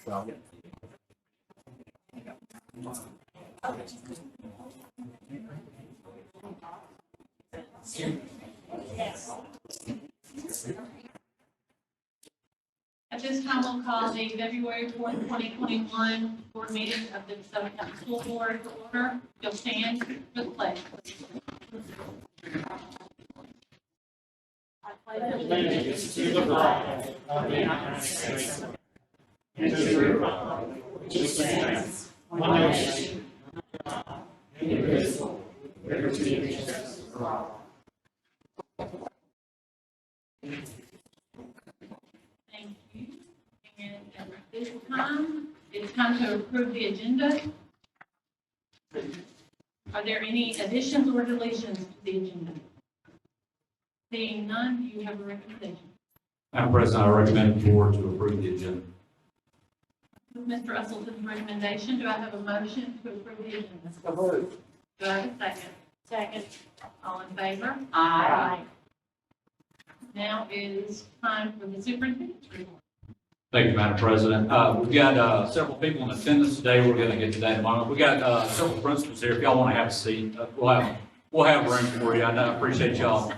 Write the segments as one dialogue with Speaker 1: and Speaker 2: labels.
Speaker 1: At this time, we'll call the February 4th, 2021 board meeting of the DeSoto County School Board to order. You'll stand for the pledge.
Speaker 2: Allegiance to the flag of the United States and to the republic which stands one nation, indivisible, with liberty and justice for all.
Speaker 1: Thank you. And at this time, it's time to approve the agenda. Are there any additions or deletions to the agenda? Seeing none, do you have a recommendation?
Speaker 3: Madam President, I recommend the board to approve the agenda.
Speaker 1: With Mr. Russell's recommendation, do I have a motion to approve the agenda? Do I have a second? Second. All in favor? Aye. Now is time for the superintendent's report.
Speaker 3: Thank you, Madam President. We've got several people in attendance today. We're going to get to that in a moment. We got several principals here. If y'all want to have a seat, we'll have room for you. I appreciate y'all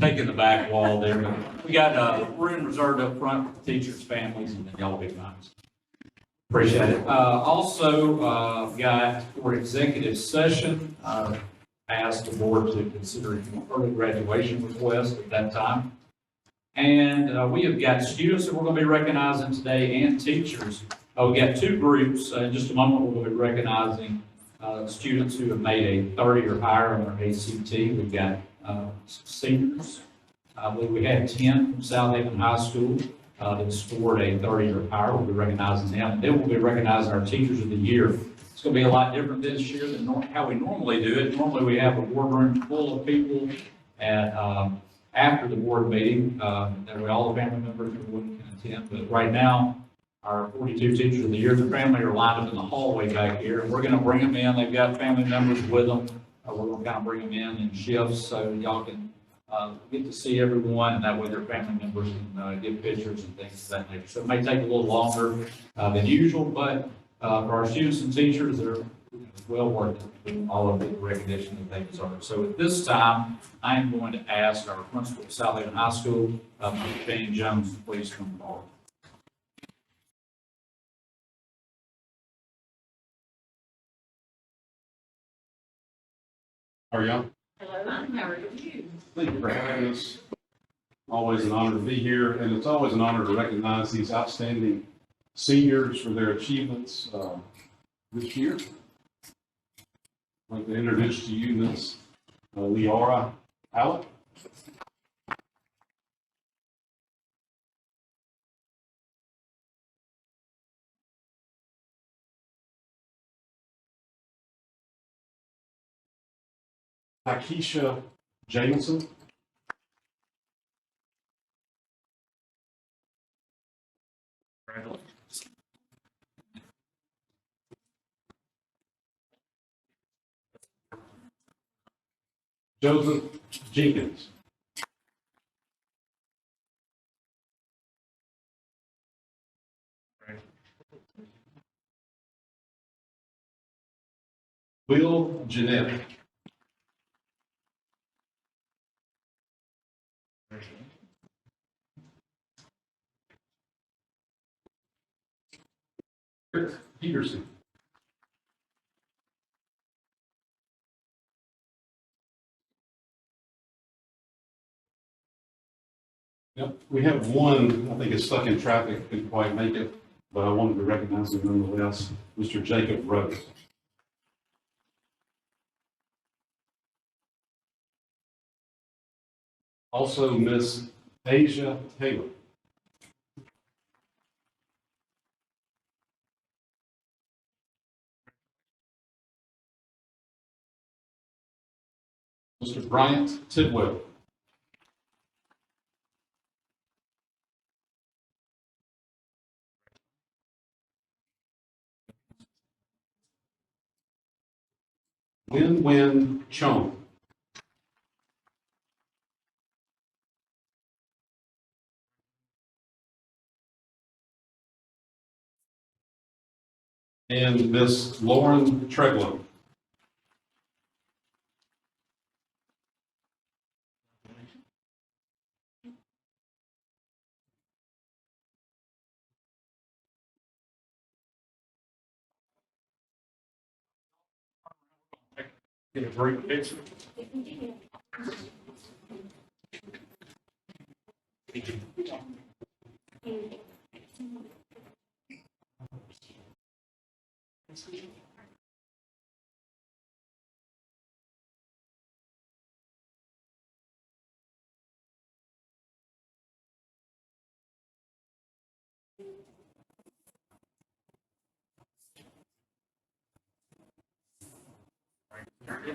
Speaker 3: taking the back wall there. But we got room reserved up front for teachers, families, and then y'all will be fine. Appreciate it. Also, got for executive session, asked the board to consider early graduation request at that time. And we have got students that we're going to be recognizing today and teachers. We've got two groups. In just a moment, we're going to be recognizing students who have made a 30 or higher on their ACT. We've got seniors. I believe we had 10 from South Haven High School that scored a 30 or higher. We'll be recognizing them. And then we'll be recognizing our Teachers of the Year. It's going to be a lot different this year than how we normally do it. Normally, we have a boardroom full of people and after the board meeting, that way all the family members can attend. But right now, our 42 Teachers of the Year, the family are lined up in the hallway back here, and we're going to bring them in. They've got family members with them. We're going to kind of bring them in shifts so y'all can get to see everyone, and that way their family members can get pictures and things of that nature. So it may take a little longer than usual, but for our students and teachers, they're well worth it, all of the recognition that they deserve. So at this time, I am going to ask our principal of South Haven High School, Mr. Jane Jones, to please come forward.
Speaker 4: How are y'all?
Speaker 1: Hello, how are you?
Speaker 4: Thank you for having us. Always an honor to be here, and it's always an honor to recognize these outstanding seniors for their achievements this year. I'd like to introduce to you Ms. Leora Alec. Takesha Jamison. Joseph Jenkins. Will Jeanette. Peterson. Yep, we have one, I think it's stuck in traffic, couldn't quite make it, but I wanted to recognize him nonetheless, Mr. Jacob Rose. Also, Miss Asia Taylor. Mr. Bryant Tidwell. Win Chong. and Miss Lauren Treglow. Get a great picture.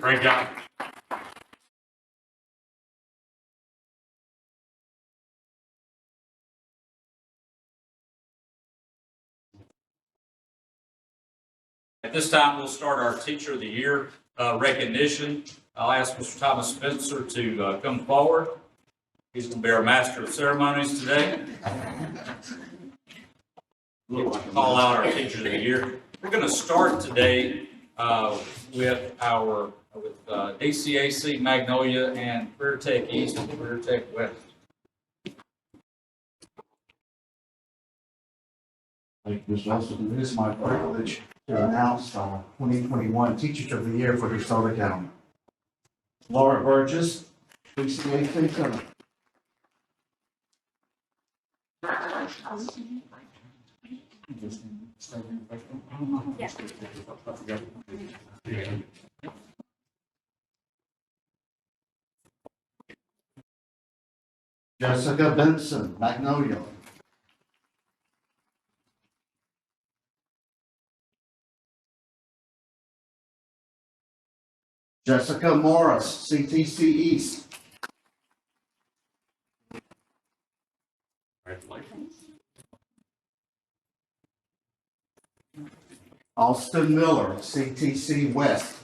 Speaker 4: Great job. At this time, we'll start our Teacher of the Year recognition. I'll ask Mr. Thomas Spencer to come forward. He's going to be our Master of Ceremonies today. We'll call out our Teachers of the Year. We're going to start today with our DCAC Magnolia and Career Tech East and Career Tech West.
Speaker 5: Thank you, Mr. Russell. It is my privilege to announce our 2021 Teachers of the Year for DeSoto County. Laura Burgess, DCAC Center. Jessica Benson, Magnolia. Jessica Morris, CTC East. Austin Miller, CTC West.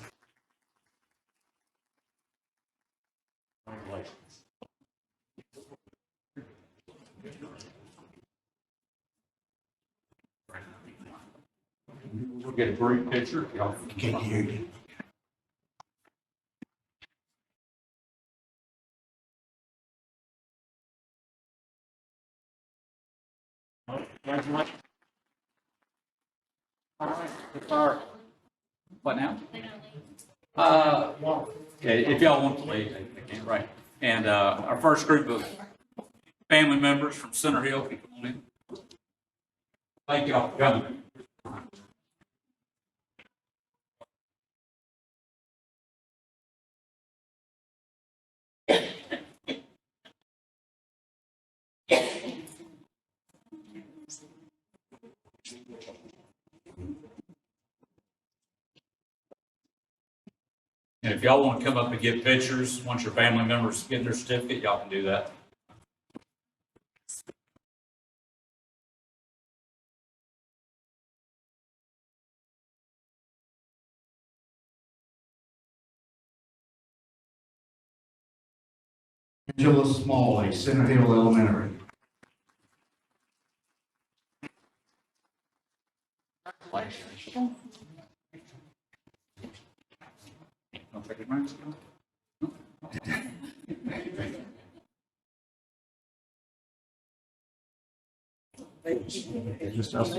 Speaker 3: We'll get a great picture.
Speaker 5: Can't hear you.
Speaker 3: What now? Okay, if y'all want to leave, they can, right. And our first group of family members from Center Hill, can come on in. Thank y'all for coming. And if y'all want to come up and get pictures, once your family members get their certificate, y'all can do that.
Speaker 5: Angela Smalley, Center Hill Elementary. Just us.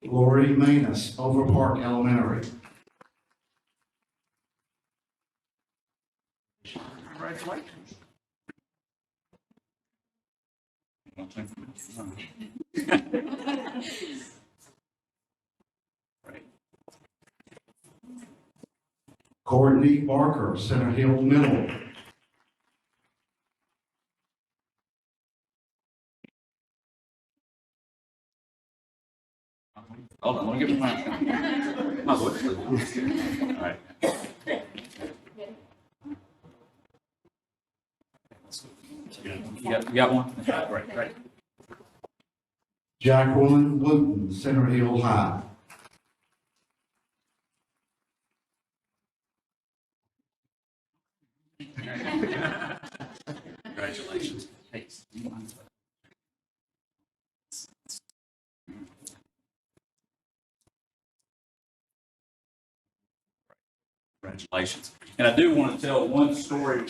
Speaker 5: Lori Manus, Overpark Elementary.
Speaker 3: Congratulations.
Speaker 5: Courtney Barker, Center Hill Middle.
Speaker 3: Hold on, let me get my mic. My voice. All right. You got one? Great.
Speaker 5: Jacqueline Wooten, Center Hill High.
Speaker 3: Congratulations. Hey, do you mind? Congratulations. And I do want to tell one story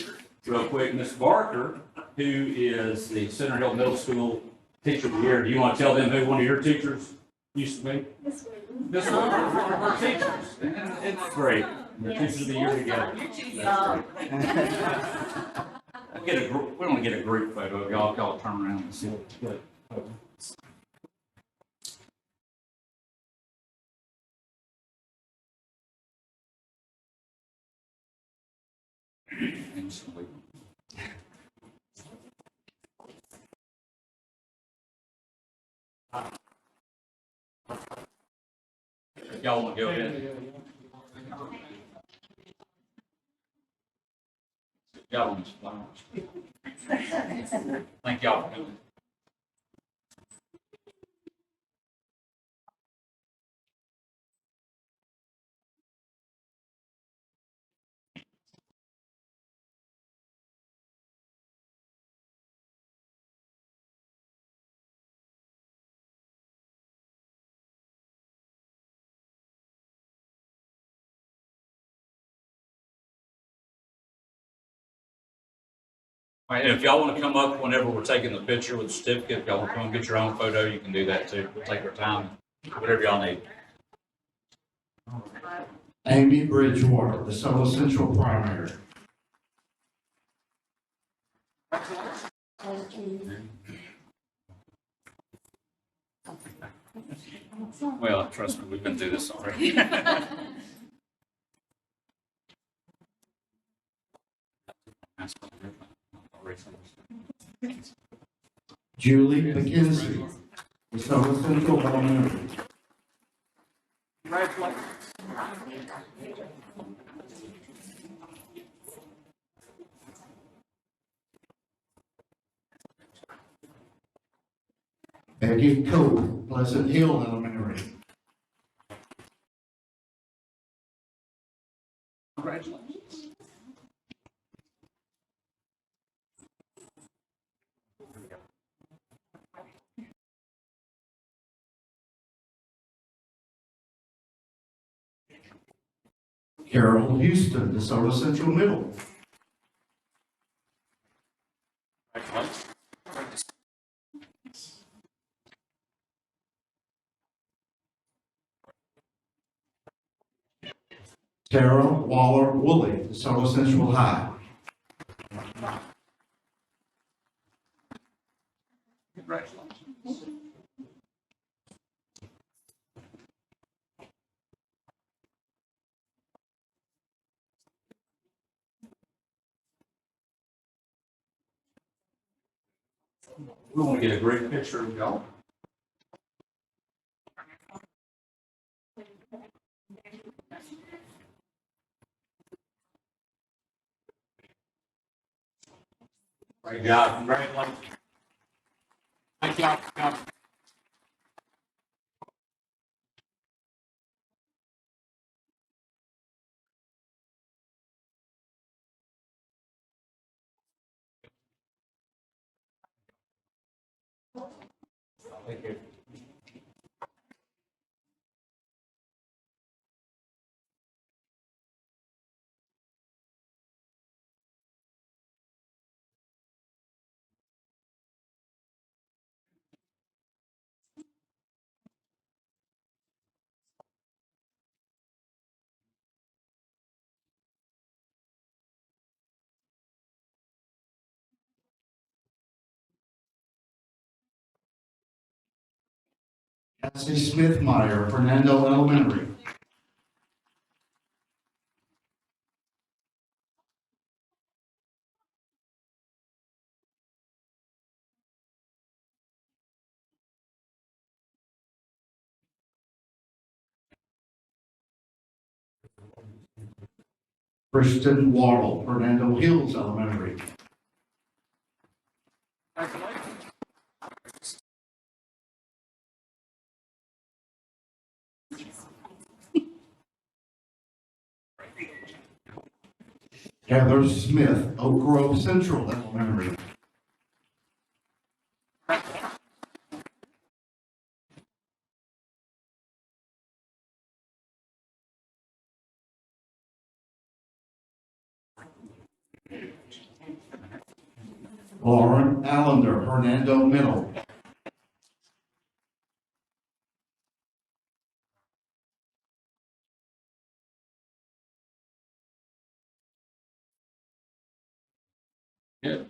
Speaker 3: real quick. Miss Barker, who is the Center Hill Middle School Teacher of the Year, do you want to tell them who one of your teachers used to be? This one was one of our teachers. It's great. The teachers of the year together. We'll get a group, we want to get a group photo of y'all. Y'all turn around and see. Good. Instantly. Y'all want to go ahead? Y'all want to flowers? Thank y'all for coming. All right, and if y'all want to come up whenever we're taking the picture with the certificate, if y'all want to come and get your own photo, you can do that too. We'll take our time, whatever y'all need.
Speaker 5: Amy Bridgewater, DeSoto Central Primary.
Speaker 3: Well, trust me, we've been through this already.
Speaker 5: Julie McKenzie, DeSoto Central Elementary. Becky Coe, Pleasant Hill Elementary.
Speaker 3: Congratulations.
Speaker 5: Carol Houston, DeSoto Central Middle. Tara Waller Woolley, DeSoto Central High.
Speaker 3: Congratulations. We want to get a great picture of y'all. Great job. Congratulations. Thank y'all for coming. Thank you.
Speaker 5: Cassie Smithmeyer, Fernando Elementary. Kristen Waddle, Fernando Hills Elementary. Heather Smith, Oak Grove Central Elementary. Lauren Allender, Hernando Middle.
Speaker 3: Good.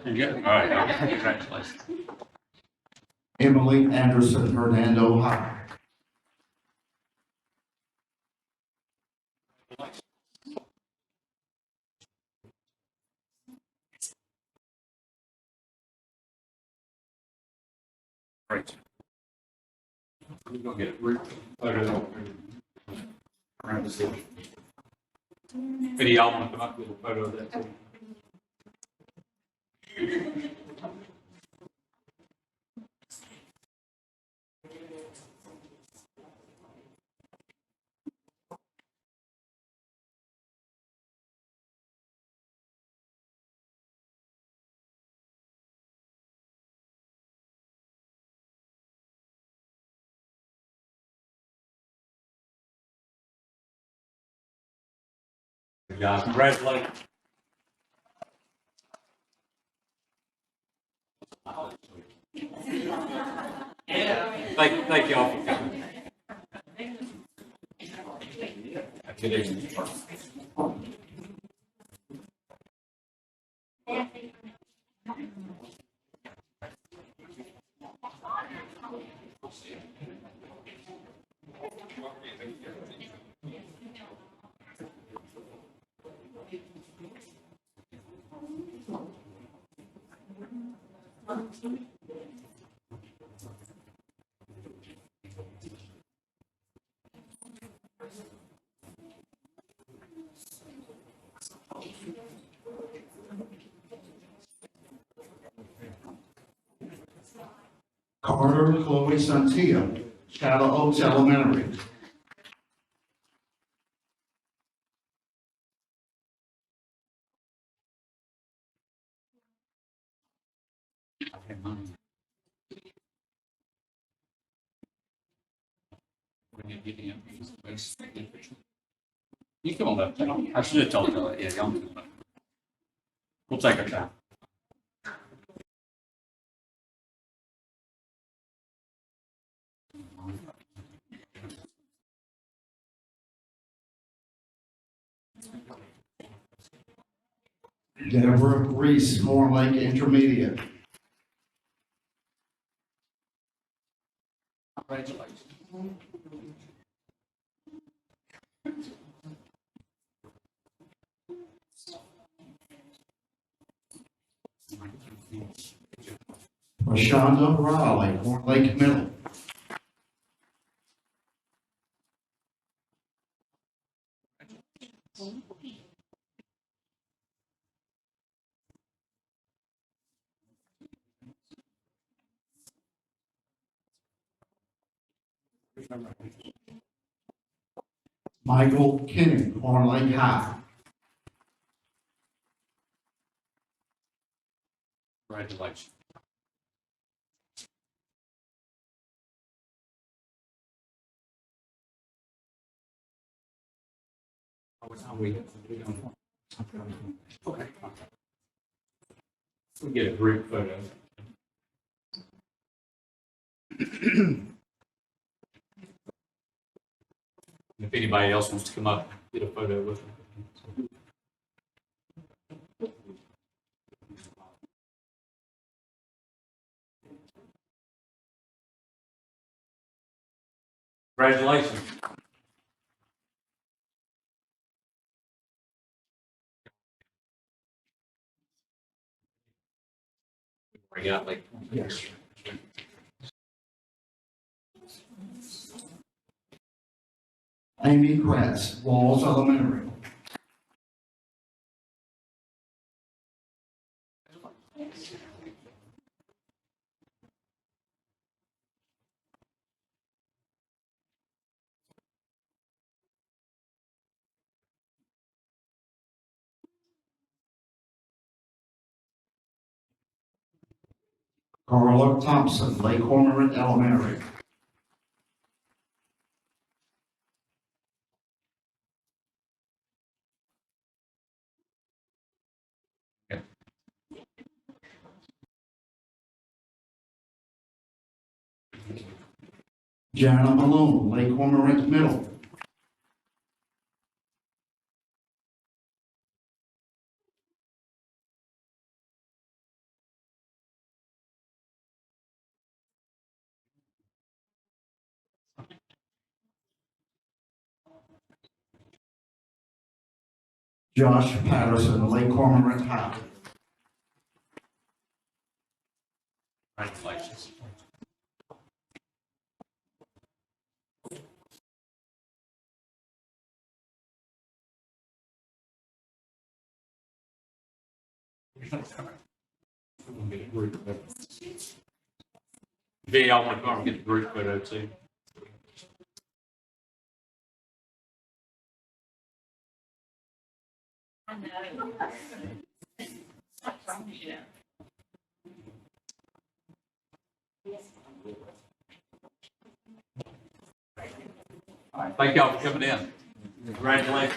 Speaker 3: You're good. All right. Congratulations.
Speaker 5: Emily Anderson, Hernando High.
Speaker 3: Great. We're gonna get a group photo around the city. If any of y'all want to come up with a photo of that too. Good job. Congratulations. Thank y'all for coming. Good evening.
Speaker 5: Carter Chloe Santia, Shadow Oaks Elementary.
Speaker 3: You come on up. I should have told you that. Yeah, y'all come on up. We'll take our time.
Speaker 5: Deborah Reese, Horn Lake Intermediate.
Speaker 3: Congratulations.
Speaker 5: Rashonda Raleigh, Horn Lake Middle. Michael Kenning, Horn Lake High.
Speaker 3: Congratulations. Okay. We get a group photo. If anybody else wants to come up, get a photo with them. Congratulations. Bring it out like.
Speaker 5: Yes. Amy Kratz, Walls Elementary. Carla Thompson, Lake Cormorant Elementary. Jana Malone, Lake Cormorant Middle. Josh Patterson, Lake Cormorant High.
Speaker 3: Congratulations. V, I want to come and get the group photo too.
Speaker 1: I know. Yeah.
Speaker 3: All right, thank y'all for coming in. Congratulations.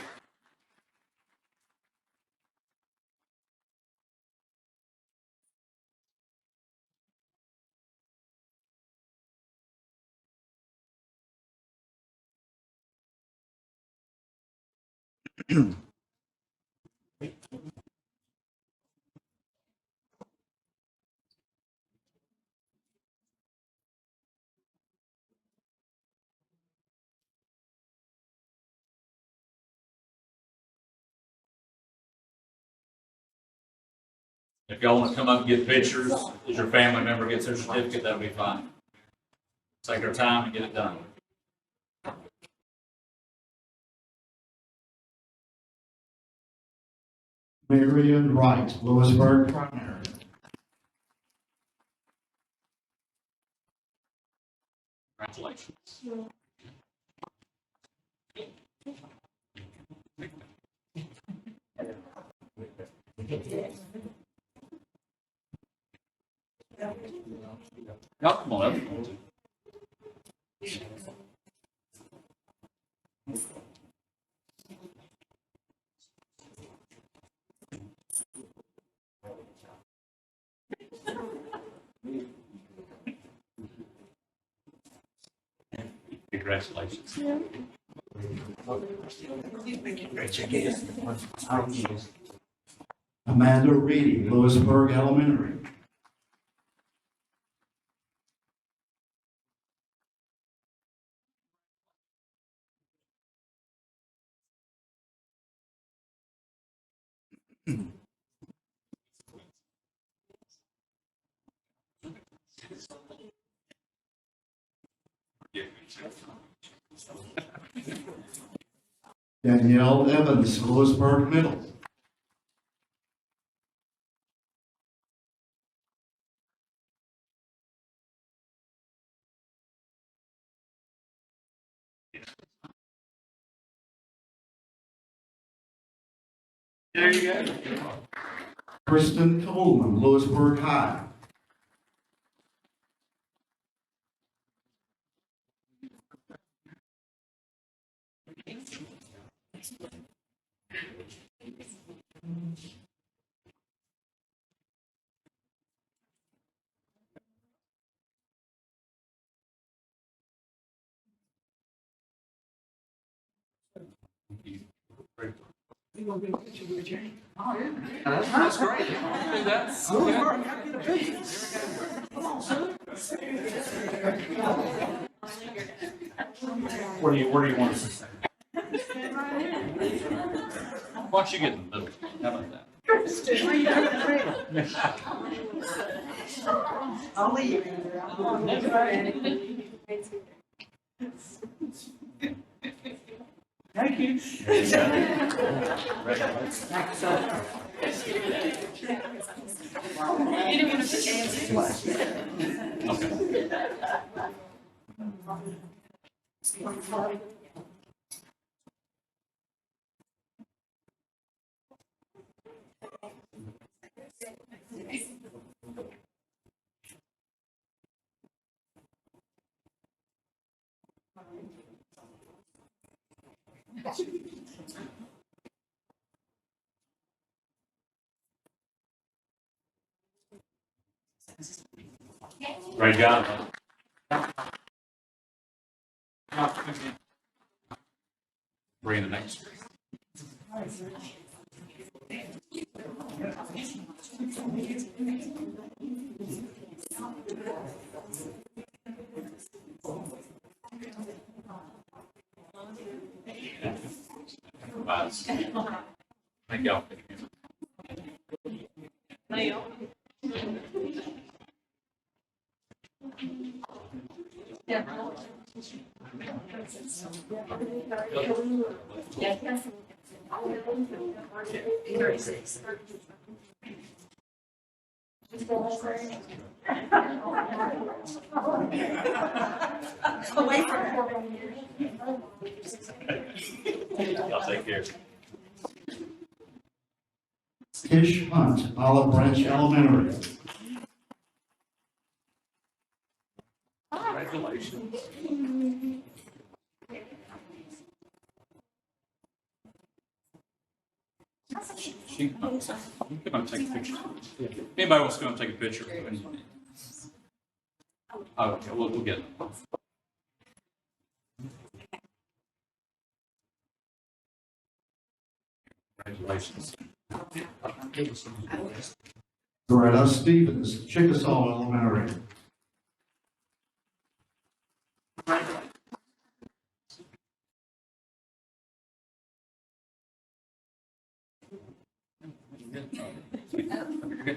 Speaker 3: If y'all want to come up and get pictures, as your family member gets their certificate, that'll be fine. Take our time and get it done.
Speaker 5: Marion Wright, Lewisburg Primary.
Speaker 3: Congratulations. Y'all come on up. Congratulations.
Speaker 5: Amanda Reedy, Lewisburg Elementary. Danielle Evans, Lewisburg Middle.
Speaker 3: There you go.
Speaker 5: Kristen Coleman, Lewisburg High.
Speaker 3: That's great. You want to do that? Where do you want us to stand? Why don't you get in the middle? How about that?
Speaker 6: I'll leave. Thank you.
Speaker 3: Great job. Bring the next. Thank y'all. Y'all take care.
Speaker 5: Tish Hunt, Olive Branch Elementary.
Speaker 3: Congratulations. She, come on, take a picture. Anybody wants to come and take a picture? Oh, okay, we'll get it. Congratulations.
Speaker 5: Greta Stevens, Chickasaw Elementary.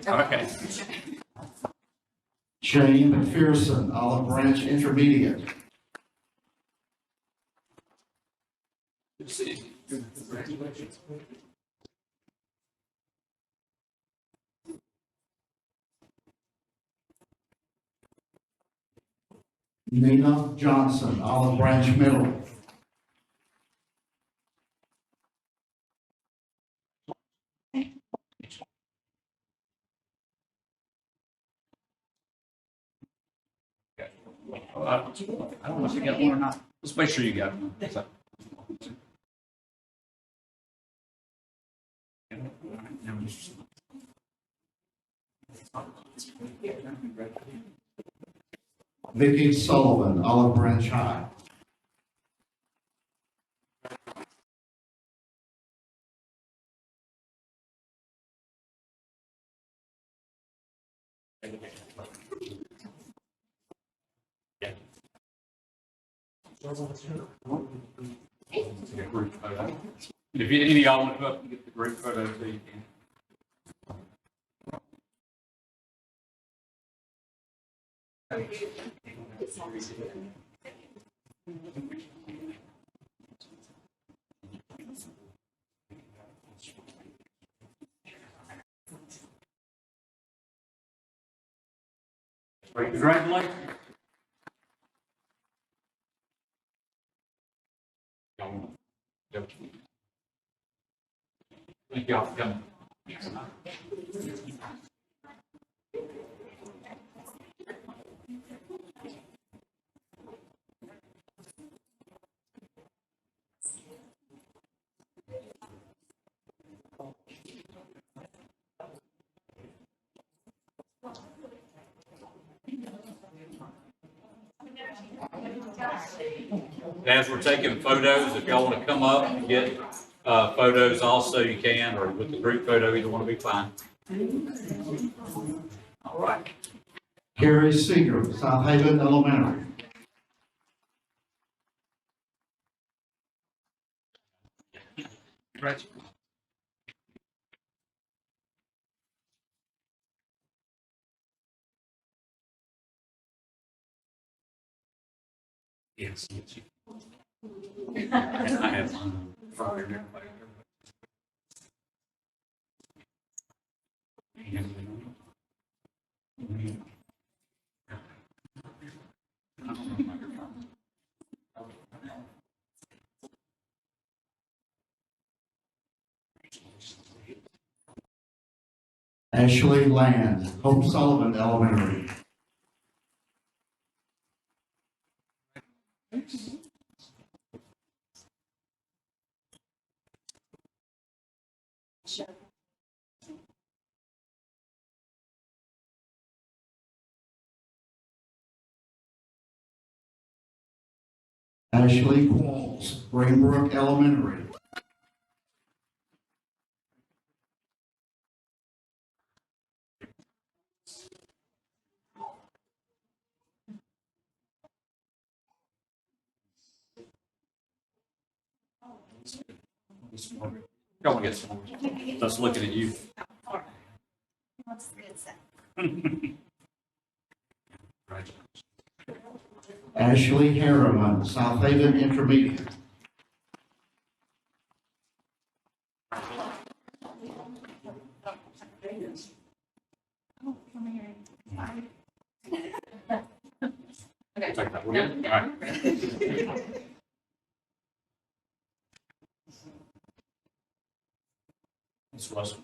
Speaker 3: Okay.
Speaker 5: Jane McPherson, Olive Branch Intermediate. Nina Johnson, Olive Branch Middle.
Speaker 3: I don't know if you got one or not. Let's make sure you got one. So-
Speaker 5: Vicki Sullivan, Olive Branch High.
Speaker 3: If any of y'all want to come up and get the group photo, so you can. Congratulations. Thank y'all for coming. As we're taking photos, if y'all want to come up and get photos also, you can, or with the group photo, either one will be fine. All right.
Speaker 5: Carrie Seeger, South Haven Elementary.
Speaker 3: Congratulations. Yes. And I have mine from here.
Speaker 5: Ashley Land, Hope Sullivan Elementary. Ashley Qualls, Greenbrook Elementary.
Speaker 3: Y'all want to get some more? Just looking at you.
Speaker 5: Ashley Harriman, South Haven Intermediate.
Speaker 3: Take that. We're good? All right. Ms. Russell.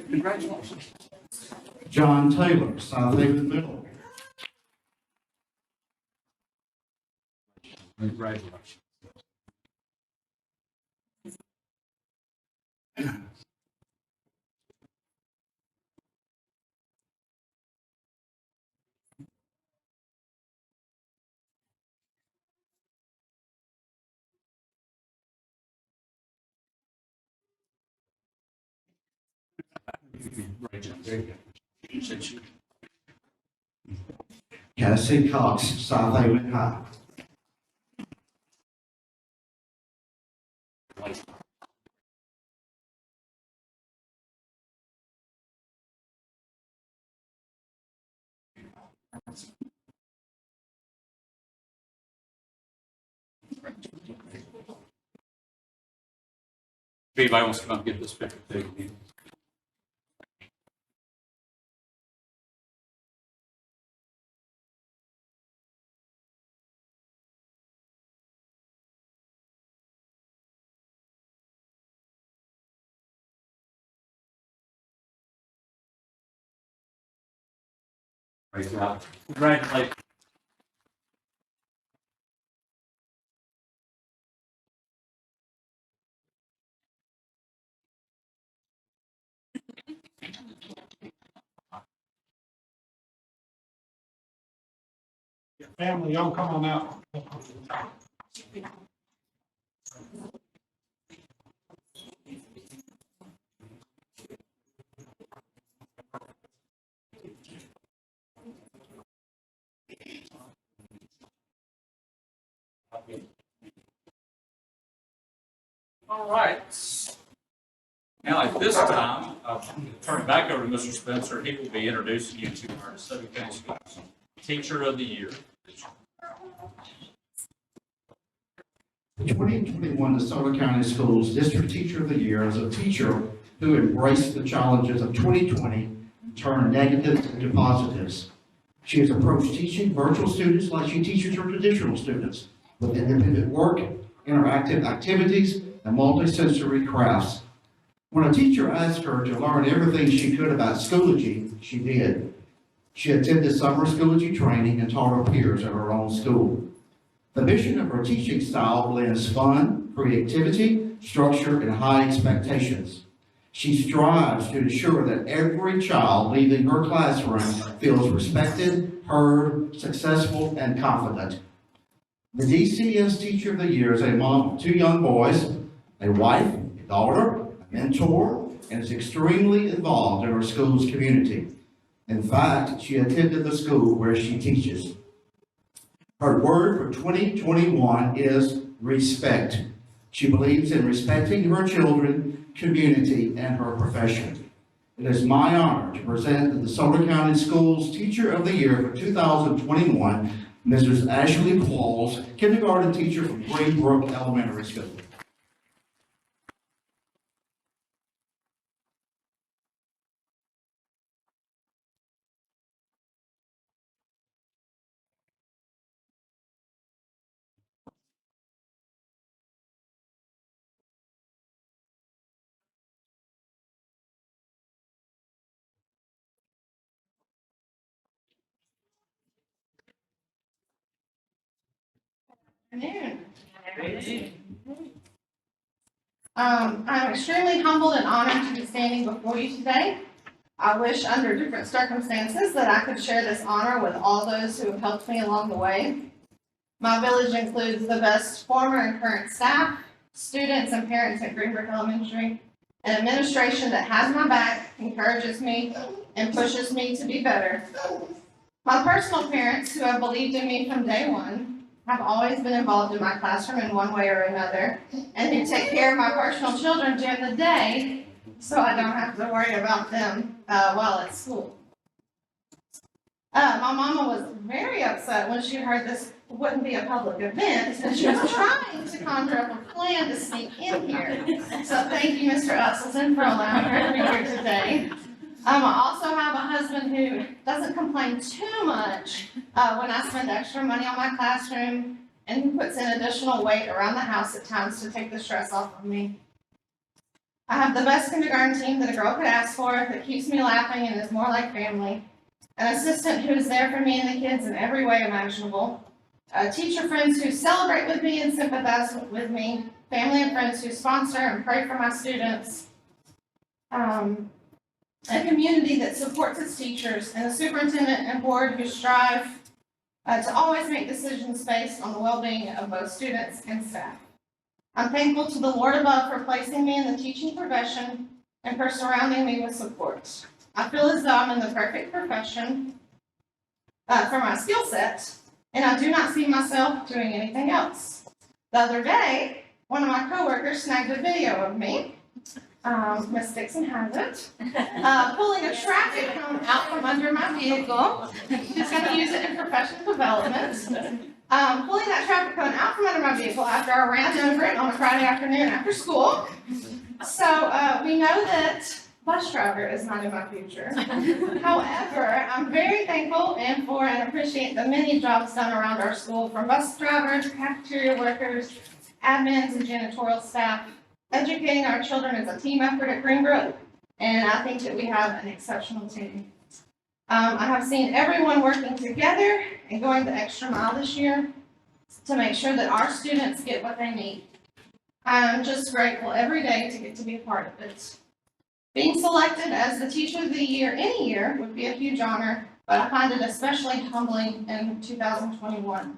Speaker 3: Congratulations.
Speaker 5: John Taylor, South Haven Middle.
Speaker 3: Congratulations. Great job. Very good. Appreciate you.
Speaker 5: Cassie Cox, South Haven High.
Speaker 3: If anybody wants to come get this picture, too. Great job. Congratulations.
Speaker 2: Family, y'all come on out.
Speaker 3: All right. Now, at this time, I'll turn it back over to Mr. Spencer. He will be introducing you to our DeSoto County Schools Teacher of the Year.
Speaker 5: The 2021 DeSoto County Schools District Teacher of the Year is a teacher who embraced the challenges of 2020 and turned negatives into positives. She has approached teaching virtual students like she teaches her traditional students, with independent work, interactive activities, and multisensory crafts. When a teacher asked her to learn everything she could about Schoology, she did. She attended summer Schoology training and taught her peers at her own school. The mission of her teaching style blends fun, creativity, structure, and high expectations. She strives to ensure that every child leaving her classroom feels respected, heard, successful, and confident. The DCS Teacher of the Year is a mom of 2 young boys, a wife, a daughter, a mentor, and is extremely involved in her school's community. In fact, she attended the school where she teaches. Her word for 2021 is respect. She believes in respecting her children, community, and her profession. It is my honor to present the DeSoto County Schools Teacher of the Year for 2021, Mrs. Ashley Qualls, kindergarten teacher from Greenbrook Elementary School.
Speaker 6: I'm extremely humbled and honored to be standing before you today. I wish under different circumstances that I could share this honor with all those who have helped me along the way. My village includes the best former and current staff, students and parents at Greenbrook Elementary, an administration that has my back, encourages me, and pushes me to be better. My personal parents, who have believed in me from day one, have always been involved in my classroom in one way or another, and who take care of my personal children during the day so I don't have to worry about them while at school. My mama was very upset when she heard this wouldn't be a public event, and she was trying to conjure up a plan to sneak in here. So thank you, Mr. Usselton, for allowing her to be here today. I also have a husband who doesn't complain too much when I spend extra money on my classroom, and who puts in additional weight around the house at times to take the stress off of me. I have the best kindergarten team that a girl could ask for, that keeps me laughing and is more like family. An assistant who is there for me and the kids in every way imaginable. Teacher friends who celebrate with me and sympathize with me. Family and friends who sponsor and pray for my students. A community that supports its teachers, and a superintendent and board who strive to always make decisions based on the well-being of both students and staff. I'm thankful to the Lord above for placing me in the teaching profession and for surrounding me with support. I feel as though I'm in the perfect profession for my skill set, and I do not see myself doing anything else. The other day, one of my coworkers snagged a video of me, Miss Dixon has it, pulling a traffic cone out from under my vehicle. She's going to use it in professional development. Pulling that traffic cone out from under my vehicle after I ran over it on a Friday afternoon after school. So we know that bus driver is not in my future. However, I'm very thankful and appreciate the many jobs done around our school, from bus drivers, cafeteria workers, admins, and janitorial staff. Educating our children is a team effort at Greenbrook, and I think that we have an exceptional team. I have seen everyone working together and going the extra mile this year to make sure that our students get what they need. I'm just grateful every day to get to be a part of it. Being selected as the Teacher of the Year any year would be a huge honor, but I find it especially humbling in 2021.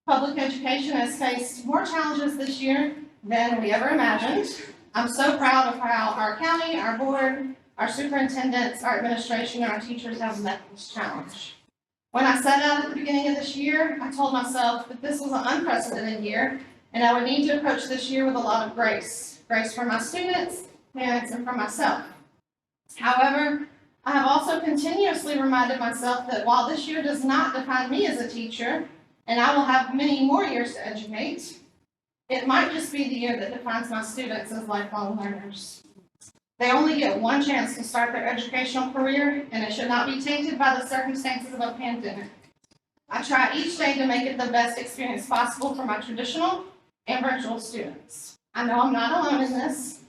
Speaker 6: Public education has faced more challenges this year than we ever imagined. I'm so proud of how our county, our board, our superintendents, our administration, and our teachers have met this challenge. When I set out at the beginning of this year, I told myself that this was an unprecedented year, and I would need to approach this year with a lot of grace. Grace for my students, parents, and for myself. However, I have also continuously reminded myself that while this year does not define me as a teacher, and I will have many more years to educate, it might just be the year that defines my students as lifelong learners. They only get one chance to start their educational career, and it should not be tainted by the circumstances of a pandemic. I try each day to make it the best experience possible for my traditional and virtual students. I know I'm not alone in this.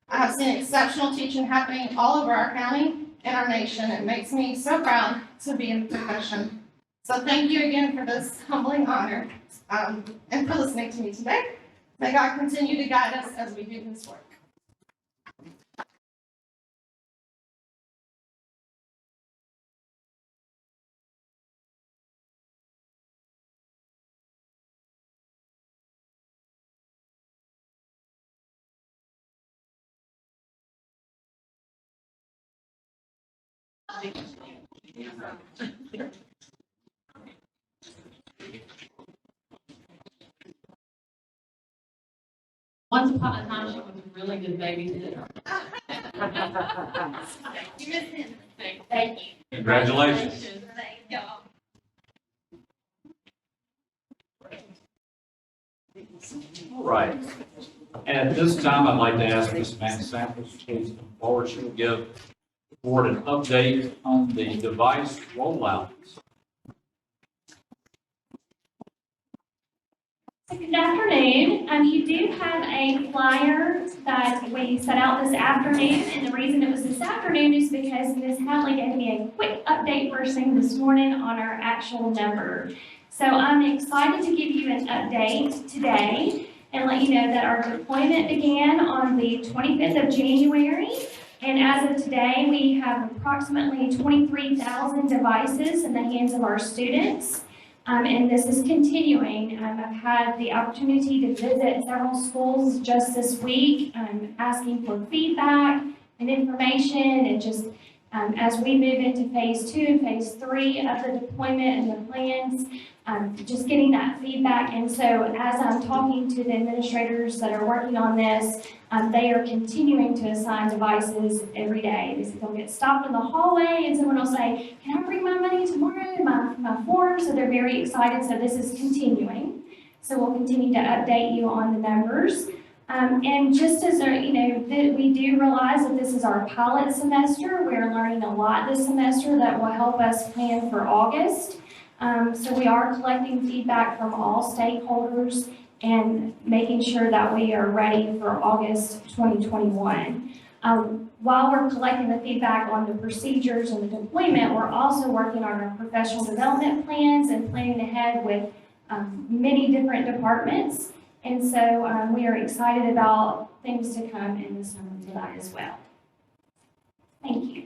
Speaker 6: I have seen exceptional teaching happening all over our county and our nation. It makes me so proud to be in the profession. So thank you again for this humbling honor, and for listening to me today. May God continue to guide us as we do this work.
Speaker 1: Once upon a time, she was a really good babysitter.
Speaker 6: You missed him.
Speaker 1: Thank you.
Speaker 3: Congratulations.
Speaker 6: Thank y'all.
Speaker 3: All right. At this time, I'd like to ask Ms. Van Samples to please come forward. She will give the board an update on the device rollout.
Speaker 7: Good afternoon. You do have a flyer that we set out this afternoon, and the reason it was this afternoon is because Ms. Hadley gave me a quick update first thing this morning on our actual number. So I'm excited to give you an update today and let you know that our deployment began on the 25th of January, And as of today, we have approximately 23,000 devices in the hands of our students. And this is continuing. I've had the opportunity to visit several schools just this week, asking for feedback and information, and just as we move into phase 2 and phase 3 of the deployment and the plans, just getting that feedback. And so as I'm talking to the administrators that are working on this, they are continuing to assign devices every day. They say they'll get stopped in the hallway and someone will say, can I bring my money tomorrow, my form? So they're very excited. So this is continuing. So we'll continue to update you on the numbers. And just as we do realize that this is our pilot semester, we're learning a lot this semester that will help us plan for August. So we are collecting feedback from all stakeholders and making sure that we are ready for August 2021. While we're collecting the feedback on the procedures and the deployment, we're also working on our professional development plans and planning ahead with many different departments. And so we are excited about things to come in the summer for that as well. Thank you.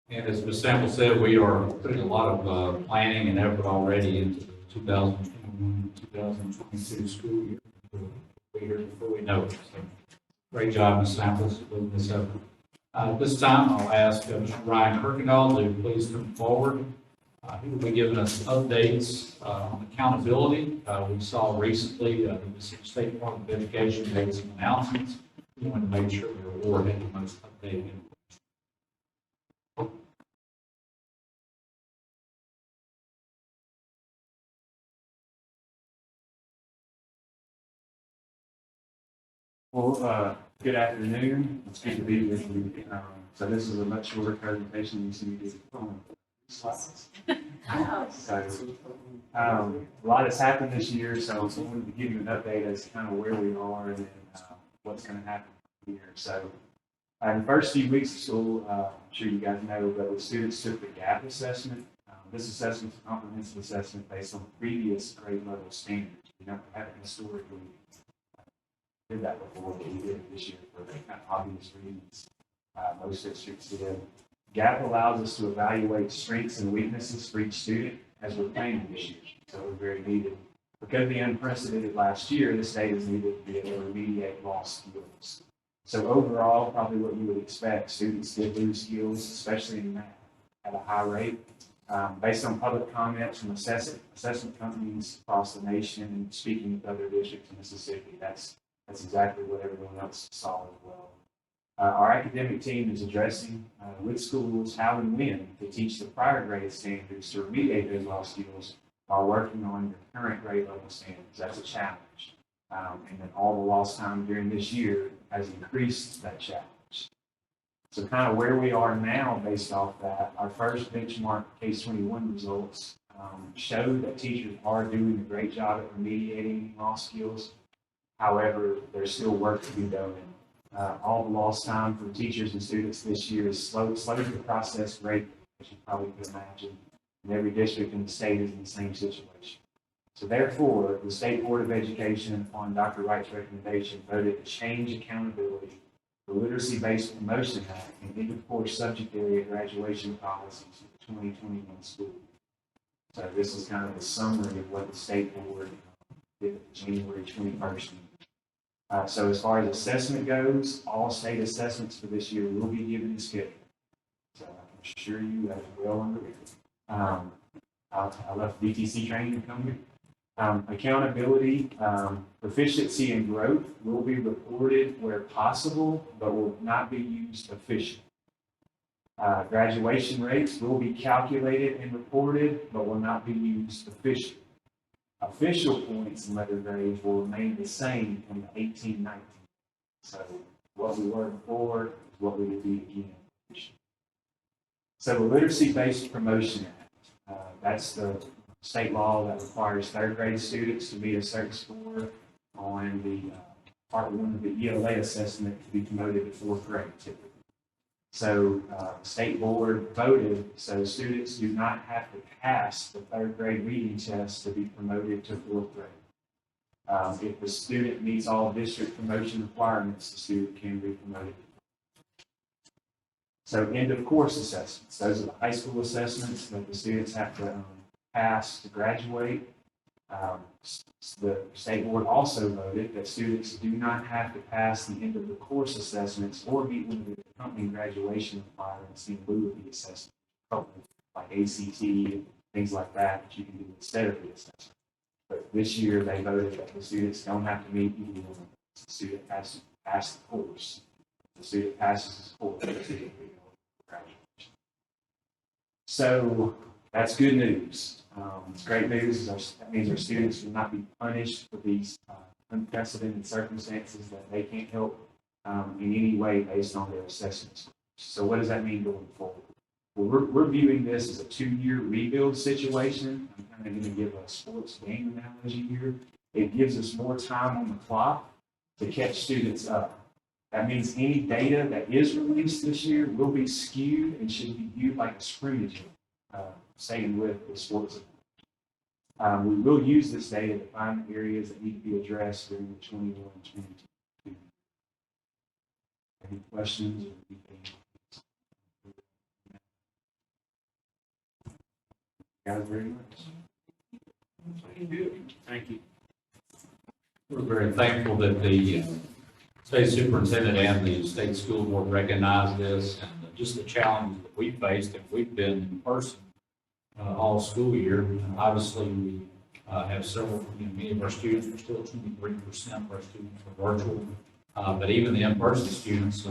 Speaker 3: And as Ms. Sample said, we are putting a lot of planning and effort already into the 2021, 2022 school year. We'll be here before we know it. So great job, Ms. Samples, leading this effort. This time, I'll ask Mr. Ryan Kirkendall to please come forward. He will be giving us updates on accountability. We saw recently the Mississippi State Department of Education made some announcements. We wanted to make sure the award had the most updated information.
Speaker 8: Well, good afternoon. It's good to be with you. So this is a much shorter presentation than you see me do slides. So, a lot has happened this year, so I wanted to give you an update as to kind of where we are and what's going to happen here. So, in the first few weeks of school, I'm sure you guys know, but the students took the GAP assessment. This assessment is a comprehensive assessment based on previous grade level standards. We haven't historically did that before, but we did it this year for kind of obvious reasons. Most districts did. GAP allows us to evaluate strengths and weaknesses for each student as we're planning this year. So we're very needed. Because of the unprecedented last year, the state is needed to be able to remediate lost skills. So overall, probably what you would expect, students did lose skills, especially in math, at a high rate. Based on public comments from assessment companies across the nation and speaking with other districts in Mississippi, that's exactly what everyone else saw as well. Our academic team is addressing with schools how and when to teach the prior grade standards to remediate those lost skills while working on your current grade level standards. That's a challenge. And then all the lost time during this year has increased that challenge. So kind of where we are now based off that, our first benchmark case 21 results showed that teachers are doing a great job at remediating lost skills. However, there's still work to be done. All the lost time for teachers and students this year is slow to process rate, as you probably could imagine. And every district in the state is in the same situation. So therefore, the State Board of Education, upon Dr. Wright's recommendation, voted to change accountability, the Literacy-Based Promotion Act, and end-of-course subject area graduation policies for the 2021 school year. So this is kind of a summary of what the State Board did at the January 21st meeting. So as far as assessment goes, all state assessments for this year will be given in schedule. So I can assure you that is well underway. I left DTC training to come here. Accountability, proficiency, and growth will be reported where possible, but will not be used officially. Graduation rates will be calculated and reported, but will not be used officially. Official points and letter grades will remain the same in the 18-19. So what we were before is what we will be again. So the Literacy-Based Promotion Act, that's the state law that requires third grade students to meet a certain score on the part 1 of the ELA assessment to be promoted to fourth grade typically. So the state board voted so students do not have to pass the third grade reading test to be promoted to fourth grade. If the student meets all district promotion requirements, the student can be promoted. So end of course assessments, those are the high school assessments that the students have to pass to graduate. The state board also voted that students do not have to pass the end of the course assessments or meet one of the accompanying graduation requirements in lieu of the assessment, like ACT and things like that that you can do instead of the assessment. But this year they voted that the students don't have to meet either one. The student has to pass the course. If the student passes his course, the student will go to graduation. So that's good news. It's great news. That means our students will not be punished for these unprecedented circumstances that they can't help in any way based on their assessments. So what does that mean going forward? Well, we're viewing this as a 2-year rebuild situation. I'm kind of going to give a sports game analogy here. It gives us more time on the clock to catch students up. That means any data that is released this year will be skewed and should be viewed like a scrimmage, same with the sports. We will use this data to find areas that need to be addressed during the 21-22. Any questions or anything? Guys, very much.
Speaker 3: Thank you. We're very thankful that the state superintendent and the state school board recognize this and just the challenges that we faced, and we've been in person all school year. Obviously, we have several, many of our students are still 23% of our students are virtual, but even the in-person students,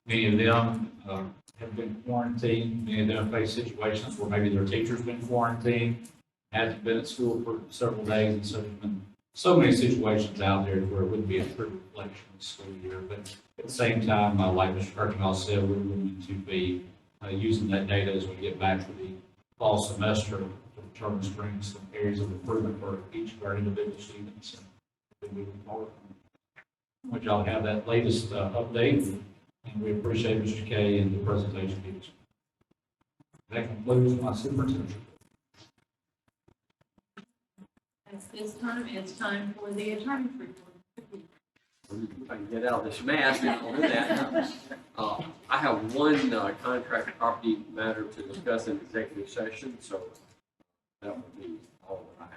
Speaker 3: many of them have been quarantined. Many of them face situations where maybe their teacher's been quarantined, hasn't been at school for several days, and so there's been so many situations out there where it wouldn't be a true reflection of the school year. But at the same time, like Mr. Kirkendall said, we're going to be using that data as we get back to the fall semester to determine strengths and areas of improvement for each of our individual students and moving forward. I want y'all to have that latest update, and we appreciate Mr. Kay and the presentation. That concludes my superintendent.
Speaker 1: At this time, it's time for the attorney's report.
Speaker 9: If I can get out of this mess, I'll do that. I have one contract property matter to discuss in executive session, so that would be all that I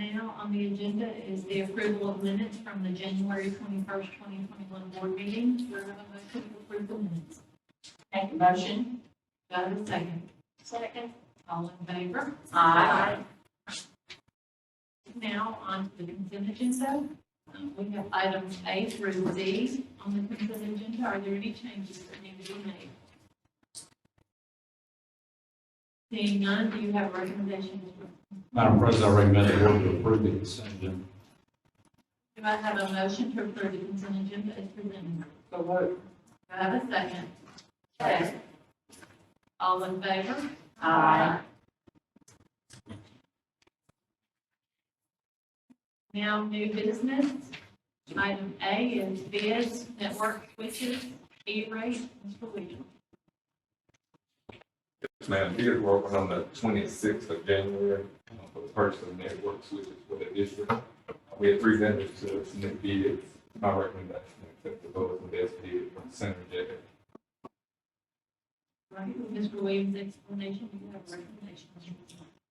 Speaker 9: have.
Speaker 1: Now, on the agenda is the approval of minutes from the January 21st, 2021 board meeting. Do I have a motion to approve the minutes?
Speaker 10: Make a motion.
Speaker 1: Do I have a second?
Speaker 7: Second.
Speaker 1: All in favor?
Speaker 10: Aye.
Speaker 1: Now, on to the consent agenda. We have items A through Z on the consent agenda. Are there any changes that need to be made? Seeing none, do you have recommendations?
Speaker 3: Madam President, I recommend the board to approve the consent agenda.
Speaker 1: Do I have a motion to approve the consent agenda as presented? So moved. Do I have a second?
Speaker 10: Second.
Speaker 1: All in favor?
Speaker 10: Aye.
Speaker 1: Now, new business. Item A is bids, network switches, E-rate, Mr. Williams.
Speaker 2: Yes, ma'am. Bids were open on the 26th of January for the purchase of network switches for the district. We had 3 vendors to submit bids. My recommendation is accept the lowest and best bid from Center Jet.
Speaker 1: Right, with Mr. Williams' explanation, do you have a recommendation?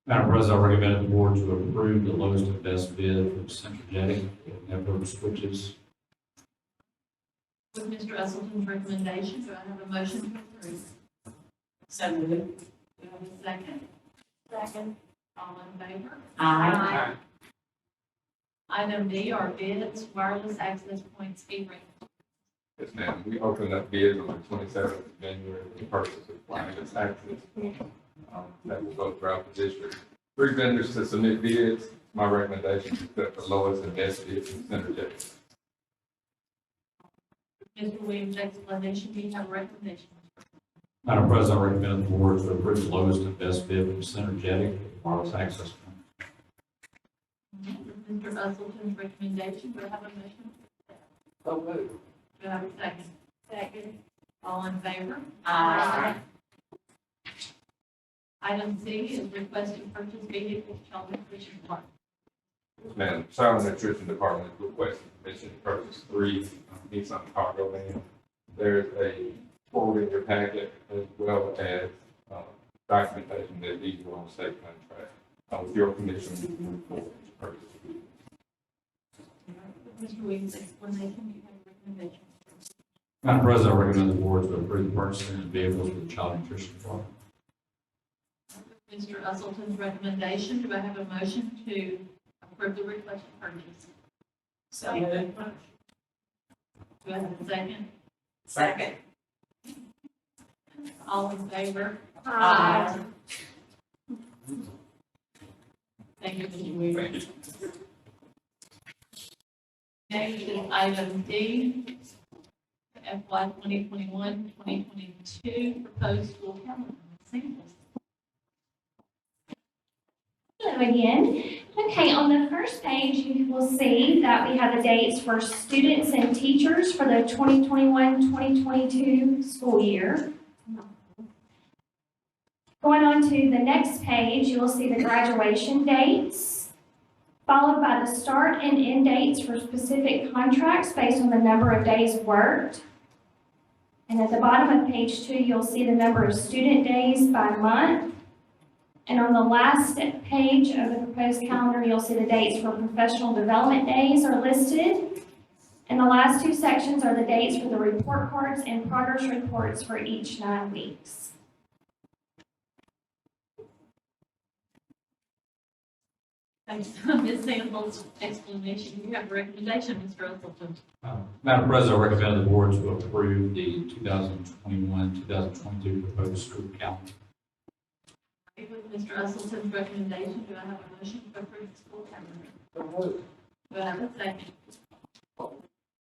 Speaker 3: Madam President, I recommend the board to approve the lowest and best bid from Centrigetic network switches.
Speaker 1: With Mr. Usleton's recommendation, do I have a motion to approve?
Speaker 10: So moved.
Speaker 1: Do I have a second?
Speaker 7: Second.
Speaker 1: All in favor?
Speaker 10: Aye.
Speaker 1: Item D are bids, wireless access points, E-rate.
Speaker 2: Yes, ma'am. We opened up bids on the 27th of January for the purchase of wireless access points that will go throughout the district. 3 vendors to submit bids. My recommendation is accept the lowest and best bid from Center Jet.
Speaker 1: Mr. Williams' explanation, do you have a recommendation?
Speaker 3: Madam President, I recommend the board to approve the lowest and best bid from Centrigetic wireless access point.
Speaker 1: With Mr. Usleton's recommendation, do I have a motion?
Speaker 10: So moved.
Speaker 1: Do I have a second? Second. All in favor?
Speaker 10: Aye.
Speaker 1: Item C is request to purchase vehicles for child nutrition department.
Speaker 2: Yes, ma'am. Child Nutrition Department requested permission to purchase 3 Nissan cargo vans. There's a quote in your packet as well as documentation that these were on state contract. With your permission, we move forward to purchase the vehicles.
Speaker 1: Mr. Williams' explanation, you have a recommendation.
Speaker 3: Madam President, I recommend the board to approve the purchasing of vehicles for the child nutrition department.
Speaker 1: Mr. Usleton's recommendation, do I have a motion to approve the requested purchase?
Speaker 10: So moved.
Speaker 1: Do I have a second?
Speaker 10: Second.
Speaker 1: All in favor?
Speaker 10: Aye.
Speaker 1: Thank you, Mr. Weaver. Next is item D, FY 2021-2022 proposed school calendar samples.
Speaker 7: Hello again. Okay, on the first page, you will see that we have the dates for students and teachers for the 2021-2022 school year. Going on to the next page, you will see the graduation dates, followed by the start and end dates for specific contracts based on the number of days worked. And at the bottom of page 2, you'll see the number of student days by month. And on the last page of the proposed calendar, you'll see the dates for professional development days are listed. And the last 2 sections are the dates for the report cards and progress reports for each 9 weeks.
Speaker 1: Thanks, Ms. Samples' explanation. You have a recommendation, Mr. Usleton.
Speaker 3: Madam President, I recommend the board to approve the 2021-2022 proposed school calendar.
Speaker 1: With Mr. Usleton's recommendation, do I have a motion to approve the school calendar? Do I have a second?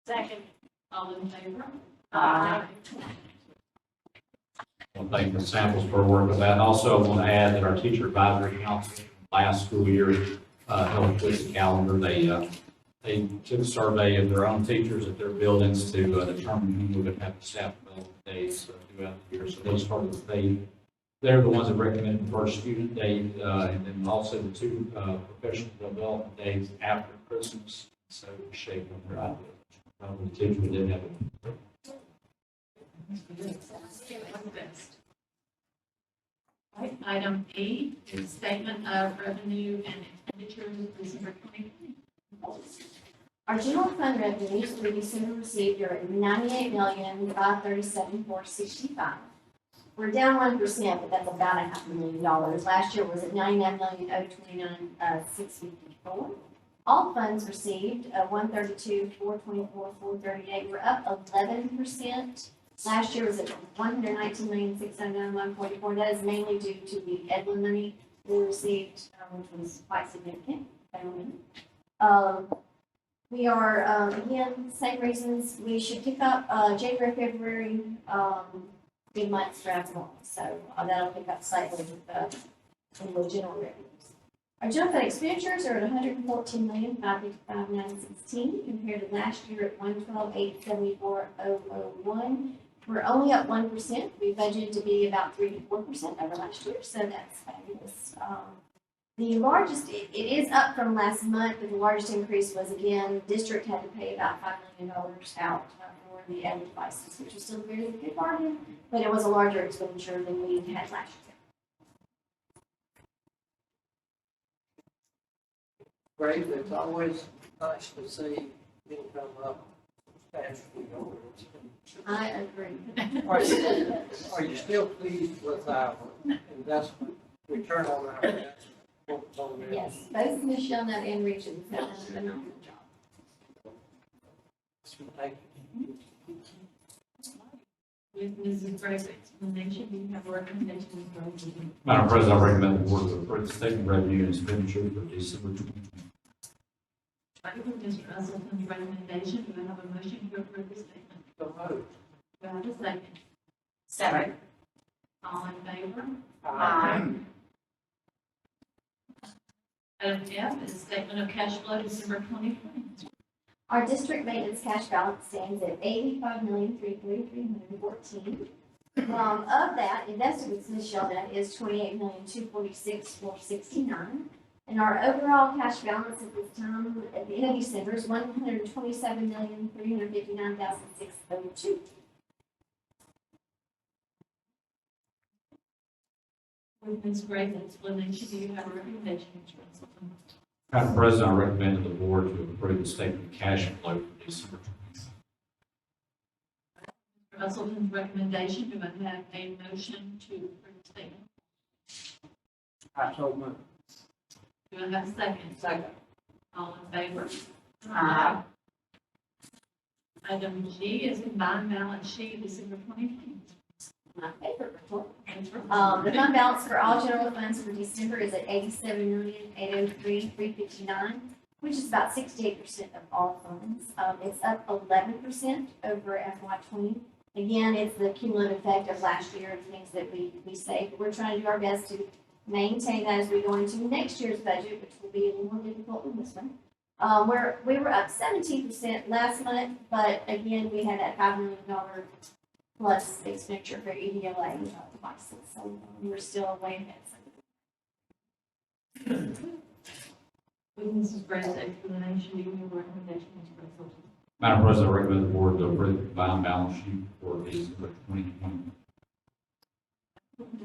Speaker 1: Second. All in favor?
Speaker 10: Aye.
Speaker 3: I want to thank the samples for work of that. And also, I want to add that our teacher advisory council last school year helped with the calendar. They took a survey of their own teachers at their buildings to determine who would have staff development days throughout the year. So they started with they're the ones that recommended the first student day, and then also the 2 professional development days after Christmas. So shape of their idea. The teacher did have it.
Speaker 1: Right, item E is statement of revenue and expenditures for December 2020.
Speaker 11: Our general fund revenues for December received are at $98,537,465. We're down 1%, but that's about $500,000. Last year was at $99,029,654. All funds received, $132,424,438. We're up 11%. Last year was at $119,609,144. That is mainly due to the Edlin money we received, which was quite significant. We are, again, same reasons. We should pick up January, February, good months for everyone. So that'll pick up slightly with the general revenues. Our general fund expenditures are at $114,555,916 compared to last year at $112,874,001. We're only up 1%. We budgeted to be about 3 to 4% over last year, so that's fabulous. The largest, it is up from last month, but the largest increase was, again, the district had to pay about $5 million out for the added devices, which was still a very good bargain, but it was a larger expenditure than we had last year.
Speaker 10: Great, it's always nice to see it come up fast.
Speaker 11: I agree.
Speaker 10: Are you still pleased with our investment, return on our investment?
Speaker 11: Yes, both Michelle and Richard have done a phenomenal job.
Speaker 10: Thank you.
Speaker 1: With Mrs. Grace's explanation, do you have a recommendation, Mr. Usleton?
Speaker 3: Madam President, I recommend the board to approve the statement of revenue and expenditure for December 2020.
Speaker 1: Right, with Mr. Usleton's recommendation, do I have a motion to approve the statement?
Speaker 10: So moved.
Speaker 1: Do I have a second?
Speaker 10: Second.
Speaker 1: All in favor?
Speaker 10: Aye.
Speaker 1: Item F is statement of cash flow December 2020.
Speaker 11: Our district maintenance cash balance stands at $85,333,114. Of that, invested with Smith Shellnut is 28,246,469. And our overall cash balance at this time, at the end of December, is 127,359,602.
Speaker 1: With Ms. Gray's explanation, do you have a recommendation, Mr. Russell?
Speaker 3: Madam President, I recommend to the board to approve the statement of cash flow for December 20.
Speaker 1: Mr. Russell's recommendation, do I have a motion to approve the statement?
Speaker 10: I so moved.
Speaker 1: Do I have a second?
Speaker 10: Second.
Speaker 1: All in favor? Aye. Item G is combined balance sheet December 2020.
Speaker 11: My favorite report.
Speaker 1: Ms.
Speaker 11: The
Speaker 1: Russell.
Speaker 11: fund balance for all general funds for December is at 87,803,359, which is about 68% of all funds. It's up 11% over FY20. Again, it's the cumulative effect of last year and things that we saved. We're trying to do our best to maintain that as we go into next year's budget, which will be a little more difficult than this one. We were up 17% last month, but again, we had that $5 million plus expenditure for EDLA devices, so we're still way ahead.
Speaker 1: With Mrs. Gray's explanation, do you have a recommendation, Mr. Russell?
Speaker 3: Madam President, I recommend the board to approve the combined balance sheet for December 2020.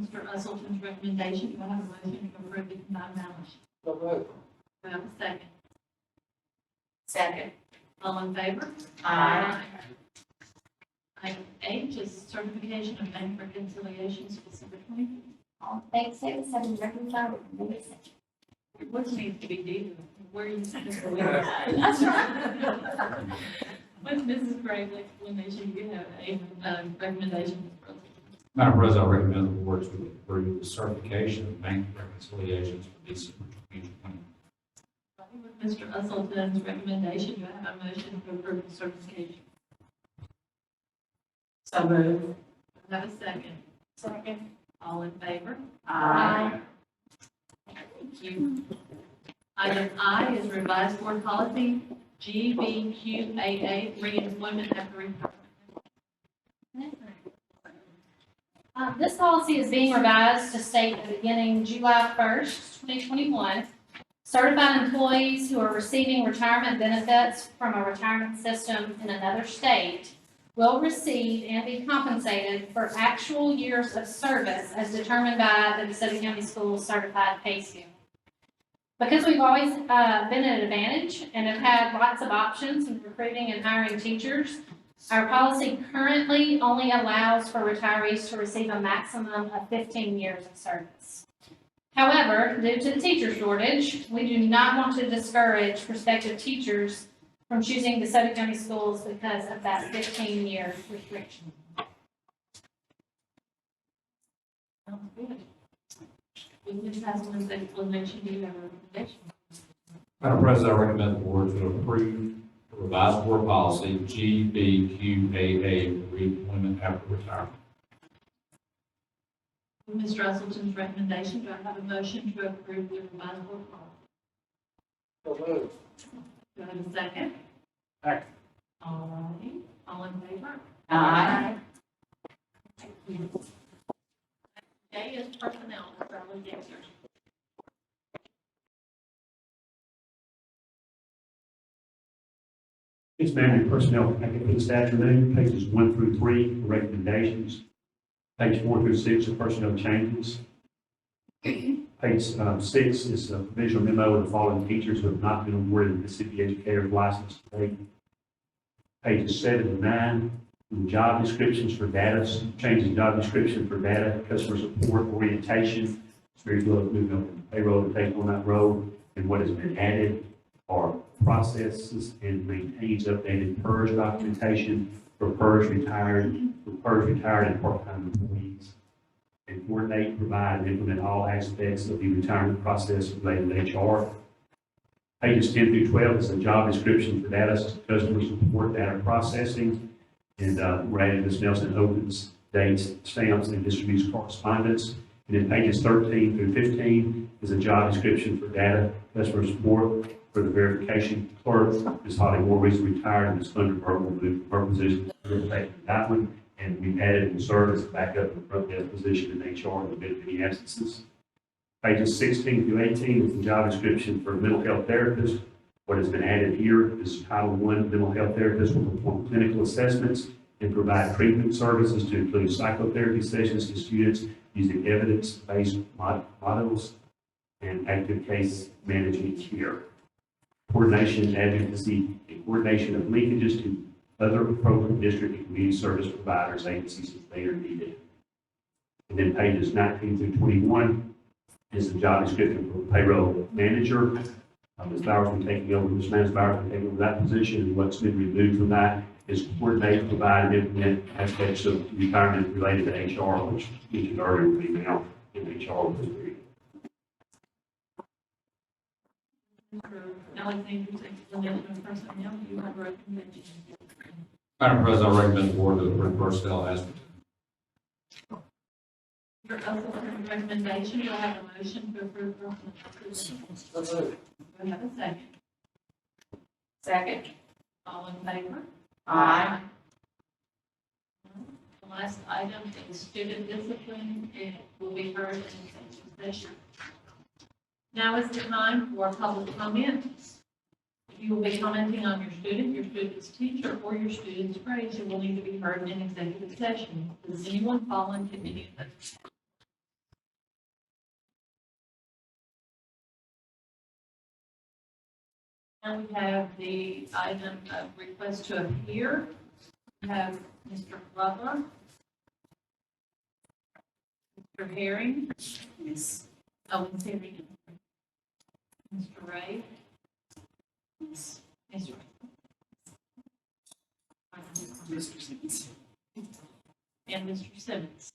Speaker 1: Mr. Russell's recommendation, do I have a motion to approve the combined balance sheet?
Speaker 10: So moved.
Speaker 1: Do I have a second?
Speaker 6: Second.
Speaker 1: All in favor?
Speaker 6: Aye.
Speaker 1: Item H is certification of bank reconciliations for December 20.
Speaker 11: All bank statements have been reconciled with the minutes.
Speaker 1: What needs to be due? Where you sent us the
Speaker 11: That's right.
Speaker 1: With Mrs. Gray's explanation, do you have a recommendation, Mr. Russell?
Speaker 3: Madam President, I recommend the board to approve the certification of bank reconciliations for December 2020.
Speaker 1: With Mr. Usleton's recommendation, do I have a motion to approve the certification?
Speaker 6: So moved.
Speaker 1: Do I have a second?
Speaker 6: Second.
Speaker 1: All in favor?
Speaker 6: Aye.
Speaker 1: Thank you. Item I is revised board policy GBQAA, reemployment after retirement.
Speaker 12: This policy is being revised to state that beginning July 1st, 2021, certified employees who are receiving retirement benefits from a retirement system in another state will receive and be compensated for actual years of service as determined by the DeSoto County Schools Certified Pay Scale. Because we've always been at an advantage and have had lots of options in recruiting and hiring teachers, our policy currently only allows for retirees to receive a maximum of 15 years of service. However, due to the teacher shortage, we do not want to discourage prospective teachers from choosing DeSoto County Schools because of that 15-year restriction.
Speaker 1: Sounds good. With Ms. Haslam's explanation, do you have a recommendation?
Speaker 3: Madam President, I recommend the board to approve the revised board policy GBQAA, reemployment after retirement.
Speaker 1: With Mr. Usleton's recommendation, do I have a motion to approve the revised board policy?
Speaker 10: So moved.
Speaker 1: Do I have a second?
Speaker 10: Second.
Speaker 1: All righty, all in favor?
Speaker 6: Aye.
Speaker 1: Thank you. J is personnel, that's our lead answer.
Speaker 13: It's manual personnel packet for this afternoon, pages 1 through 3, recommendations. Page 4 through 6 are personnel changes. Page 6 is a provisional memo of the following teachers who have not been awarded the Mississippi Educator's License today. Pages 7 and 9, the job descriptions for data, changing job description for data, customer support, orientation. It's very good moving up in payroll to take on that role, and what has been added are processes and maintains updated PERS documentation for PERS retired and part-time employees, and coordinate, provide, and implement all aspects of the retirement process related to HR. Pages 10 through 12 is a job description for data, customer support, data processing, and we're adding Ms. Nelson opens dates, stamps, and distributes correspondence. And then pages 13 through 15 is a job description for data, customer support, for the verification clerk. Ms. Holly Moore recently retired, and Ms. Thunder Burke will move her position to that one. And we've added in service backup and front desk position in HR and been many absences. Pages 16 through 18 is the job description for mental health therapist. What has been added here is Title I mental health therapist will perform clinical assessments and provide treatment services to include psychotherapy sessions to students using evidence-based models and active case management care. Coordination, advocacy, and coordination of linkages to other appropriate district and community service providers, agencies as they are needed. And then pages 19 through 21 is the job description for payroll manager. Ms. Bowers will be taking over, Ms. Bowers will be taking over that position, and what's been removed from that is coordinate, provide, and implement aspects of retirement related to HR, which mentioned earlier will be now in HR with this period.
Speaker 1: Alexander's explanation of personnel, do you have a recommendation?
Speaker 3: Madam President, I recommend the board to approve personnel as
Speaker 1: Mr. Russell has a recommendation, do I have a motion to approve personnel? Do I have a second? Second. All in favor? Aye. The last item is student discipline. It will be heard in executive session. Now is the time for public comment. If you will be commenting on your student's teacher, or your student's grades, you will need to be heard in executive session. Does anyone fall into any of those? Now we have the item of request to appear. We have Mr. Glover, Mr. Herring. Yes. Oh, Ms. Herring. Mr. Ray. Yes. Mr. Simmons. And Mr. Simmons.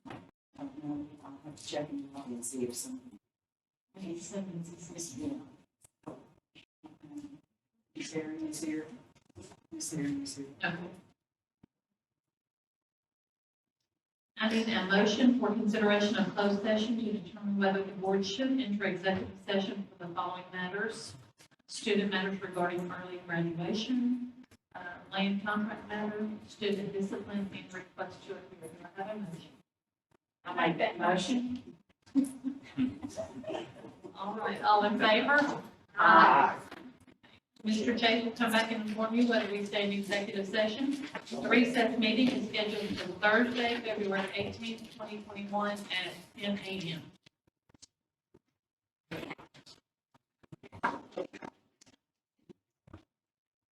Speaker 14: I don't know, I'll have to check in and see if some.
Speaker 1: Ms. Simmons is here.
Speaker 14: Miss Aaron is here. Miss Aaron is here.
Speaker 1: Okay. I need a motion for consideration of closed session to determine whether the board should enter executive session for the following matters: student matters regarding early graduation, land contract matter, student discipline, and request to appear. Do I have a motion?
Speaker 12: I make that motion.
Speaker 1: All right, all in favor?
Speaker 12: Aye.
Speaker 1: Mr. Chase will come back and inform you whether we stay in executive session. The recess meeting is scheduled for Thursday, February 18th, 2021 at 10 a.m.